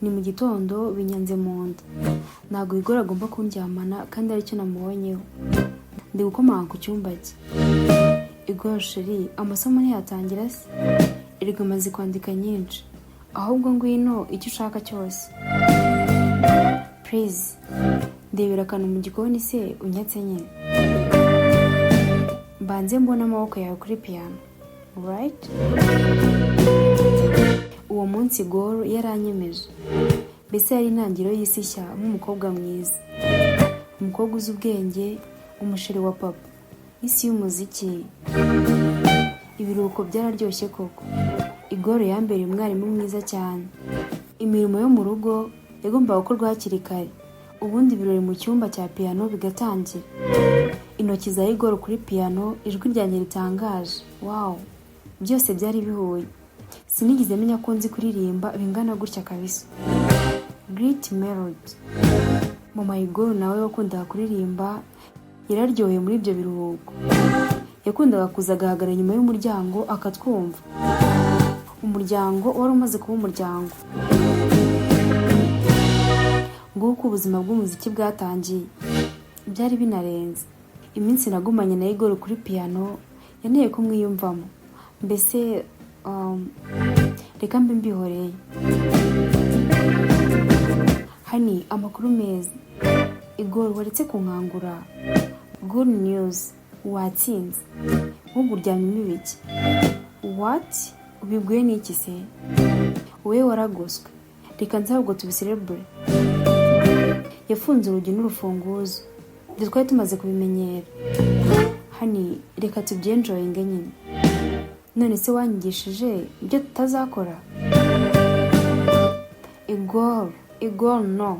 ni mu gitondo binyanze mu nda. Ntabwo Hugor agomba kundyamana kandi aricyo namubonyeho. Ndi gukomanga ku cyumba cye. Hugor sheri, amasomo ntiyatangira se? Erega amaze kwandika nyinshi. Ahubwo ngwino icyo ushaka cyose. Please, ndebera akantu mu gikoni se unyatse nyine. Mbanze mbona amaboko yawe kuri piano. Right? Uwo munsi Hugor yaranyemeje. Mbese yari intangiriro y'isi nshya nk'umukobwa mwiza. Umukobwa uzi ubwenge, umusheri wa papa. Isi y'umuziki. Ibiruhuko byararyoshye koko. Hugor yambereye umwarimu mwiza cyane. Imirimo yo mu rugo yagombaga gukorwa hakiri kare. Ubundi ibirori mu cyumba cya piano bigatangira. Intoki za Hugor kuri piano, ijwi ryanjye ritangaje. Wow! Byose byari bihuye. Sinigeze menya ko nzi kuririmba bingana gutya kabisa. Great melody. Mama Hugor nawe wakundaga kuririmba yararyoheye muri ibyo biruhuko. Yakundaga kuza agahagarara inyuma y'umuryango akatwumva. Umuryango wari umaze kuba umuryango. Nguko ubuzima bw'umuziki bwatangiye. Byari binarenze. Iminsi nagumanye na Hugor kuri piano yanteye kumwiyumvamo. Mbese reka mbe mbihoreye. Hani, amakuru meza. Hugor waretse kunkangura. Good news. Watsinze. Nk'ubu uryamye ibiki? What? Ubibwiwe n'iki se? Wowe waragoswe. Reka nze ahubwo tubicelebrate. Yafunze urugi n'urufunguzo. Twari tumaze kubimenyera. Hani, reka tubyenjoyinge nyine. None se wanyigishije ibyo tutazakora? Hugor no.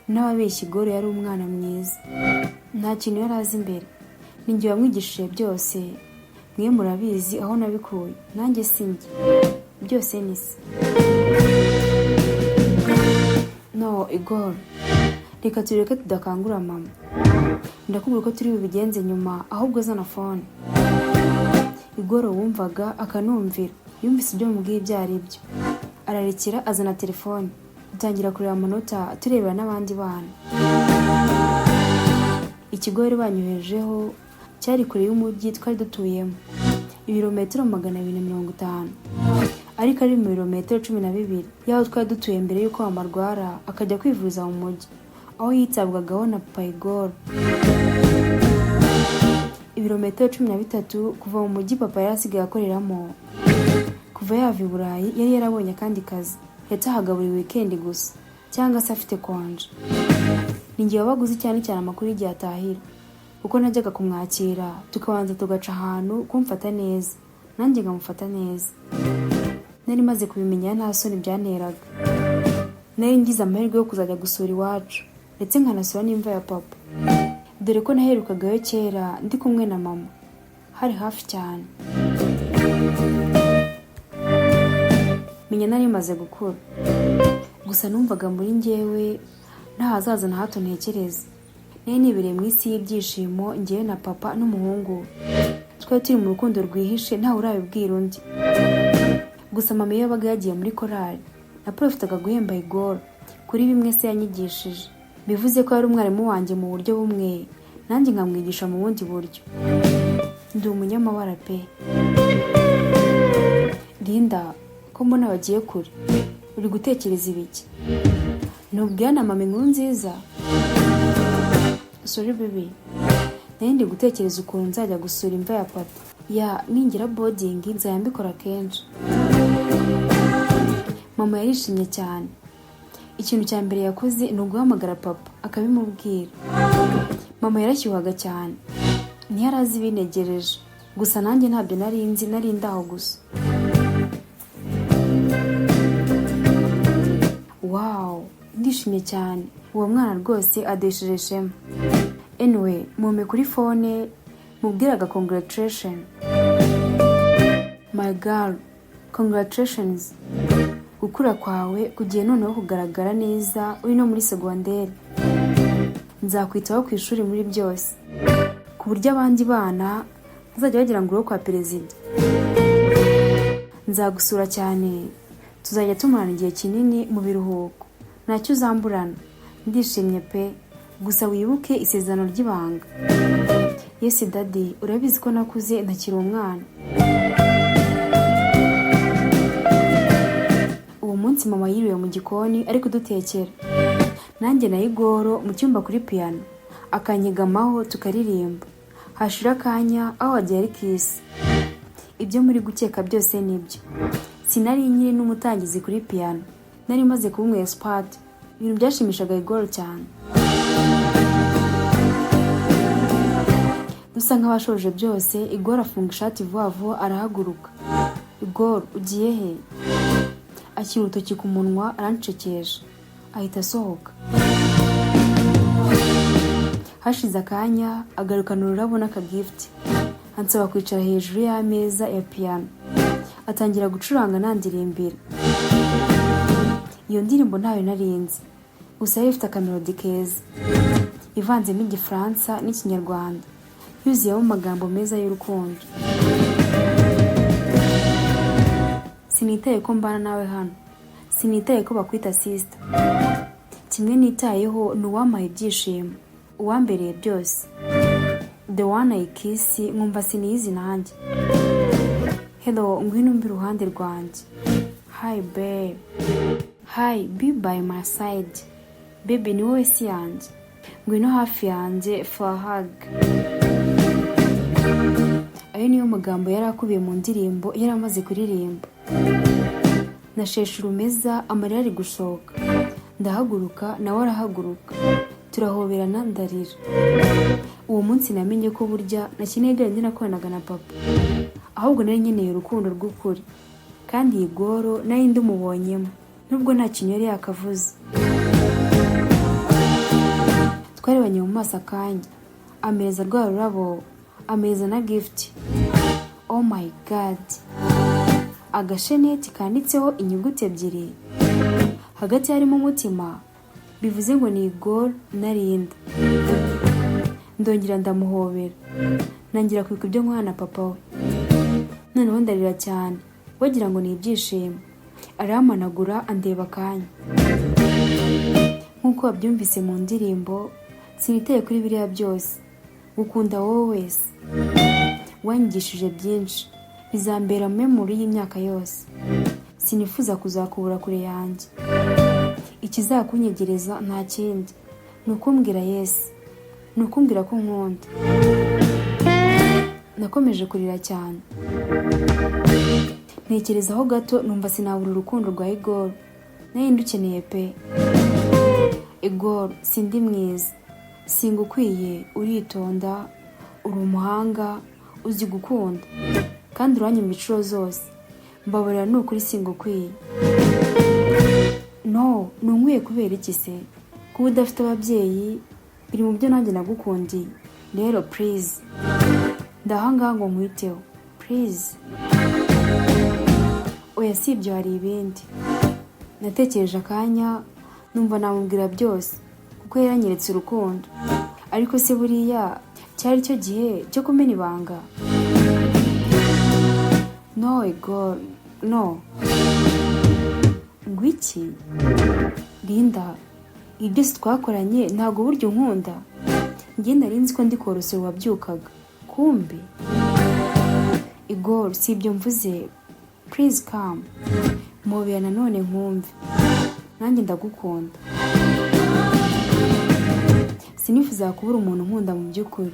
N'ababeshya Hugor yari umwana mwiza. Nta kintu yari azi imbere. Ninjye wamwigishije byose. Mwe murabizi aho nabikuye. Nanjye sinjye. Byose ni se. No, Hugor. Reka tureke tudakangura mama. Ndakubwira ko turi bubigenze nyuma, ahubwo zana phone. Hugor wumvaga akanumvira. Yumvise ibyo mubwiye ibyo ari byo. Ararekera azana telefone. Dutangira kureba amanota turebera n'abandi bana. Ikigo bari banyohejeho cyari kure y'umujyi twari dutuyemo. Ibirometero 250. Ariko ari mu birometero 12 yaho twari dutuye mbere y'uko amarwara akajya kwivuza mu mujyi. Aho yitabwagaho na papa Hugor. Ibirometero 13 kuva mu mujyi papa yarasigaye akoreramo. Kuva yava i Burayi yari yarabonye kandi kazi. Yatahaga buri weekend gusa cyangwa se afite konje. Ninjye wabaguze cyane amakuru igihe atahira. Kuko najyaga kumwakira tukabanza tugaca ahantu kumfata neza. Nanjye ngamufata neza. Nari maze kubimenya nta soni byanteraga. Nari ngize amahirwe yo kuzajya gusura iwacu. Ndetse nkanasura n'imva ya papa. Dore ko naherukagayo kera ndi kumwe na mama. Hari hafi cyane. Menya nari maze gukura. Gusa numvaga muri njyewe nta hazaza na hato ntekereza. Nari nibereye mu isi y'ibyishimo njyewe na papa n'umuhungu. Twari turi mu rukundo rwihishe nta urabibwira undi. Gusa mama yabaga yagiye muri korali. Naprofitaga guhemba Hugor kuri bimwe se yanyigishije. Bivuze ko ari umwarimu wanjye mu buryo bumwe, nanjye nkamwigisha mu bundi buryo. Ndi umunyamabara pe. Linda, ko mbona bagiye kure. Uri gutekereza ibiki? Nubwira mama inkuru nziza. Sorry baby. Ndi gutekereza ukuntu nzajya gusura imva ya papa. Ya ningira boarding nzayambikora kenshi. Mama yarishimye cyane. Ikintu cya mbere yakoze ni uguhamagara papa akabimubwira. Mama yarashyuhaga cyane. Ntiyarazi binegereje. Gusa nanjye ntabyo narinzi nari ndaho gusa. Wow, ndishimye cyane. Uwo mwana rwose adesheje shema. Anyway, mume kuri phone mubwiraga congratulations. My girl, congratulations. Gukura kwawe kugiye noneho kugaragara neza uri no muri secondaire. Nzakwitaho ku ishuri muri byose. Ku buryo abandi bana bazajya bagira ngo uri kwa perezida. Nzagusura cyane tuzajya tumarana igihe kinini mu biruhuko, ntacyo uzamburana, ndishimye pe, gusa wibuke isezerano ry'ibanga. Yes daddy, urabizi ko nakuze ntakiri umwana. Uwo munsi mama yiriwe mu gikoni ari kudutekera, nanjye na Hugor mu cyumba kuri piano, akanyegamaho tukaririmba. Hashira akanya aho wagiye ari kisi. Ibyo muri gukeka byose nibyo. Sinari nyiri n'umutangizi kuri piano, nari maze kuba umu expert. Ibintu byashimishaga Hugor cyane. Dusa nk'abashoje byose, Hugor afunga ishati vuba vuba arahaguruka. Hugor, ugiye he? Ashyira urutoki ku munwa arancekesha, ahita asohoka. Hashize akanya agarukana ururabo n'akagift, ansaba kwicara hejuru y'ameza ya piano, atangira gucuranga nandirimbira. Iyo ndirimbo ntayo narinzi, gusa yari ifite akamelodi keza, ivanzemo igifaransa n'ikinyarwanda, yuzuyemo amagambo meza y'urukundo. Sinitaye ko mbana nawe hano, sinitaye ko bakwita sister, kimwe nitayeho ni uwampaye ibyishimo, uwambereye byose, the one I kiss, nkumva siniyizi nanjye. Hello, ngwino mbi ruhande rwanjye. Hi babe, hi, be by my side. Baby ni wowe si yanjye, ngwino hafi yanjye for a hug. Ayo niyo magambo yari akubiye mu ndirimbo yari amaze kuririmba. Nasheshe urumeza, amarira ari gushoka. Ndahaguruka nawe arahaguruka, turahoberana ndarira. Uwo munsi namenye ko burya nakeneye gahunda nakoranaga na papa, ahubwo nari nkeneye urukundo rw'ukuri, kandi Hugor nari ndumubonyemo nubwo nta kintu yari yakavuze. Twarebanye mu maso akanya, ameza rwa rurabo, ameza na gift. Oh my god, agasheneti kanditseho inyuguti ebyiri, hagati harimo umutima, bivuze ngo ni Hugor narinda. Ndongera ndamuhobera, nangira kwibuka ibyo nkwana papa we. Noneho ndarira cyane, wagira ngo ni ibyishimo. Aramanagura andeba akanya. Nk'uko wabyumvise mu ndirimbo, sinitaye kuri biriya byose, gukunda wowe wese. Wanyigishije byinshi, bizambera memory y'imyaka yose. Sinifuza kuzakubura kure yanjye. Ikizakunyegereza nta kindi, nukumbwira yes, nukumbwira ko nkunda. Nakomeje kurira cyane, ntekerezaho gato numva sinabura urukundo rwa Hugor, nayo ndukeneye pe. Hugor, sindi mwiza, singukwiye, uritonda, uri umuhanga, uzi gukunda, kandi uranyuma inshuro zose. Mbabarira nukuri singukwiye. No, nunkwiye kubera iki se? Kuba udafite ababyeyi biri mu byo nanjye nagukundiye. Rero please, ndahangaha ngo nkwiteho, please. Oya si ibyo, hari ibindi. Natekereje akanya, numva namubwira byose, kuko yaranyeretse urukundo. Ariko se buriya cyari cyo gihe cyo kumena ibanga? No Hugor, no. Ngwiki Linda, ibyo byose twakoranye ntabwo buryo nkunda. Njye nari nzi ko ndi korosera wabyukaga, kumbe. Hugor, si ibyo mvuze, please come. Mubera nanone nkumve, nanjye ndagukunda. Sinifuza kubura umuntu nkunda mu by'ukuri,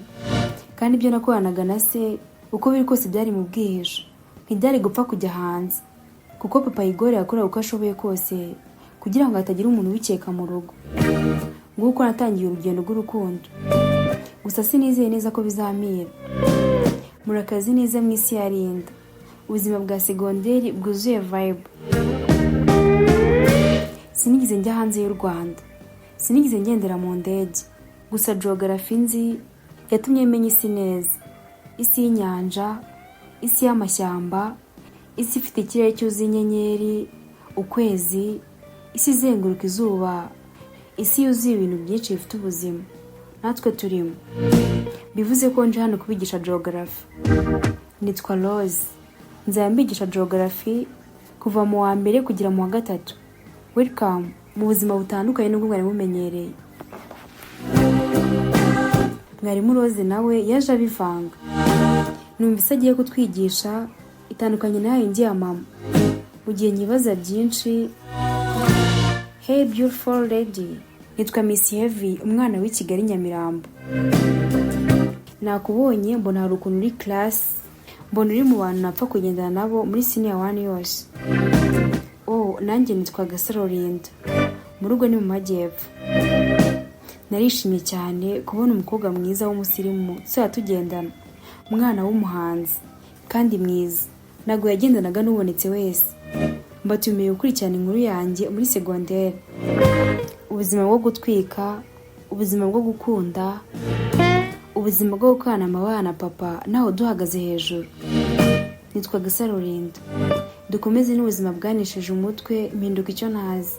kandi ibyo nakoranaga na se uko biri kose byari mu bwihisho, ntibyari gupfa kujya hanze, kuko papa Hugor yakora uko ashoboye kose kugira ngo hatagira umuntu wikeka mu rugo. Nguko natangiye urugendo rw'urukundo, gusa sinizeye neza ko bizamira. Murakazi neza mu isi yarinda, ubuzima bwa Secondaire bwuzuye vibe. Sinigeze njya hanze y'u Rwanda, sinigeze ngendera mu ndege, gusa geography nzi yatumye menya isi neza. Isi y'inyanja, isi y'amashyamba, isi ifite ikirere cyuzuye inyenyeri, ukwezi, isi izenguruka izuba, isi yuzuye ibintu byinshi bifite ubuzima, natwe turimo. Bivuze ko nje hano kubigisha geography. Nitwa Rose, nzambigisha geography kuva mu wa mbere kugera mu wa gatatu. Welcome mu buzima butandukanye n'ubwo mwari mumenyereye. Mwarimu Rose nawe yaje abivanga. Numvise agiye kutwigisha itandukanye nayo indi ya mama. Mu gihe nyibaza byinshi. Hey beautiful lady, nitwa Miss Heavy, umwana w'i Kigali Nyamirambo. Nakubonye mbona hari ukuntu uri class, mbona uri mu bantu napfa kugendana nabo muri senior 1 yose. Nanjye nitwa Gasaro Linda, mu rugo ni mu majyepfo. Narishimye cyane kubona umukobwa mwiza w'umusirimu tugendana, umwana w'umuhanzi kandi mwiza, ntabwo yagendanaga n'ubonetse wese. Mbatumiye gukurikirana inkuru yanjye muri Secondaire. Ubuzima bwo gutwika, ubuzima bwo gukunda, ubuzima bwo gukorana amabana na papa naho duhagaze hejuru. Nitwa Gasaro Linda. Dukomeze n'ubuzima bwanishije umutwe, mpinduka icyo ntazi.